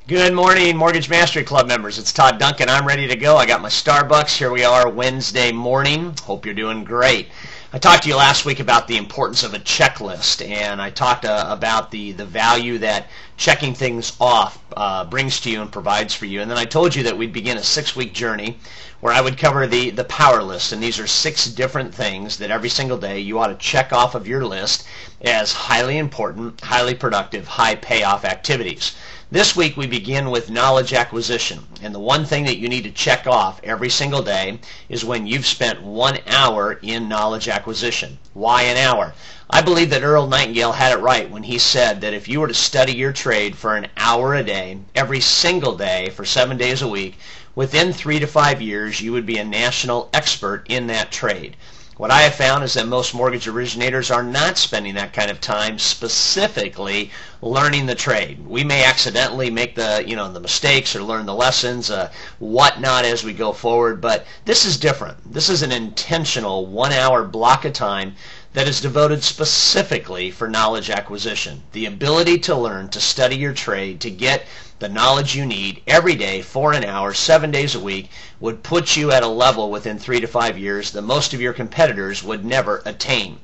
Good morning, Mortgage Mastery Club members. It's Todd Duncan. I'm ready to go. I got my Starbucks. Here we are Wednesday morning. Hope you're doing great. I talked to you last week about the importance of a checklist, and I talked about the value that checking things off brings to you and provides for you. And then I told you that we'd begin a 6-week journey where I would cover the power list, and these are 6 different things that every single day you ought to check off of your list as highly important, highly productive, high payoff activities. This week we begin with knowledge acquisition, and the one thing that you need to check off every single day is when you've spent 1 hour in knowledge acquisition. Why an hour? I believe that Earl Nightingale had it right when he said that if you were to study your trade for an hour a day, every single day for 7 days a week, within 3 to 5 years you would be a national expert in that trade. What I have found is that most mortgage originators are not spending that kind of time specifically learning the trade. We may accidentally make the mistakes or learn the lessons, whatnot as we go forward, but this is different. This is an intentional 1 hour block of time that is devoted specifically for knowledge acquisition. The ability to learn, to study your trade, to get the knowledge you need every day for an hour, 7 days a week, would put you at a level within 3 to 5 years that most of your competitors would never attain.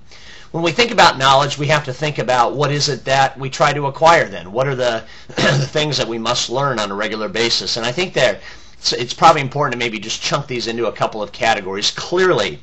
When we think about knowledge, we have to think about what is it that we try to acquire then. What are the things that we must learn on a regular basis? And I think that it's probably important to maybe just chunk these into a couple of categories. Clearly,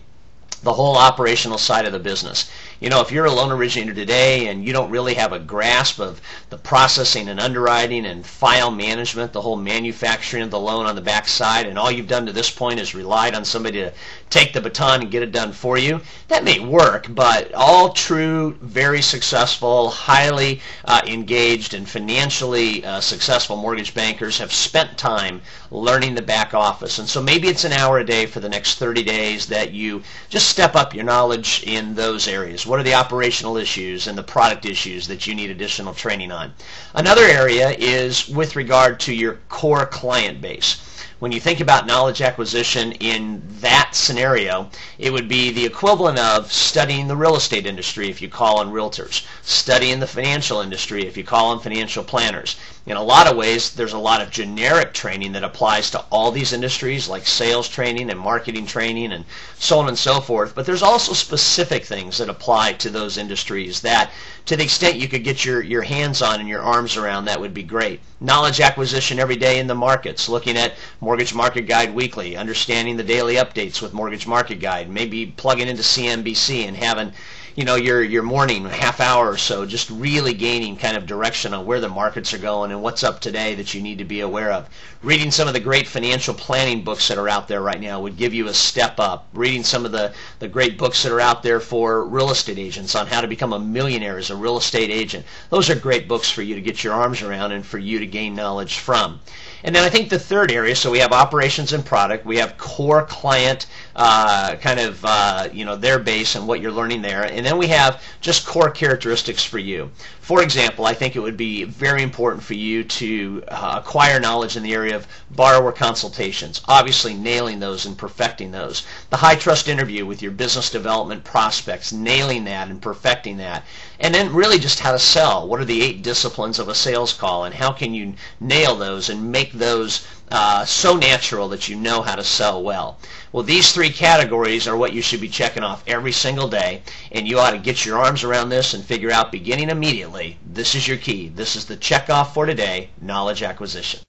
the whole operational side of the business. You know, if you're a loan originator today and you don't really have a grasp of the processing and underwriting and file management, the whole manufacturing of the loan on the back side, and all you've done to this point is relied on somebody to take the baton and get it done for you, that may work, but all true, very successful, highly engaged and financially successful mortgage bankers have spent time learning the back office. And so maybe it's an hour a day for the next 30 days that you just step up your knowledge in those areas. What are the operational issues and the product issues that you need additional training on? Another area is with regard to your core client base. When you think about knowledge acquisition in that scenario, it would be the equivalent of studying the real estate industry if you call on realtors, studying the financial industry if you call on financial planners. In a lot of ways, there's a lot of generic training that applies to all these industries, like sales training and marketing training and so on and so forth, but there's also specific things that apply to those industries that, to the extent you could get your hands on and your arms around, that would be great. Knowledge acquisition every day in the markets, looking at Mortgage Market Guide Weekly, understanding the daily updates with Mortgage Market Guide, maybe plugging into CNBC and having your morning half hour or so, just really gaining kind of direction on where the markets are going and what's up today that you need to be aware of. Reading some of the great financial planning books that are out there right now would give you a step up. Reading some of the great books that are out there for real estate agents on how to become a millionaire as a real estate agent. Those are great books for you to get your arms around and for you to gain knowledge from. And then I think the third area, so we have operations and product, we have core client their base and what you're learning there, and then we have just core characteristics for you. For example, I think it would be very important for you to acquire knowledge in the area of borrower consultations, obviously nailing those and perfecting those. The high trust interview with your business development prospects, nailing that and perfecting that. And then really just how to sell. What are the 8 disciplines of a sales call, and how can you nail those and make those so natural that you know how to sell well? Well, these 3 categories are what you should be checking off every single day, and you ought to get your arms around this and figure out beginning immediately, this is your key. This is the check off for today, knowledge acquisition.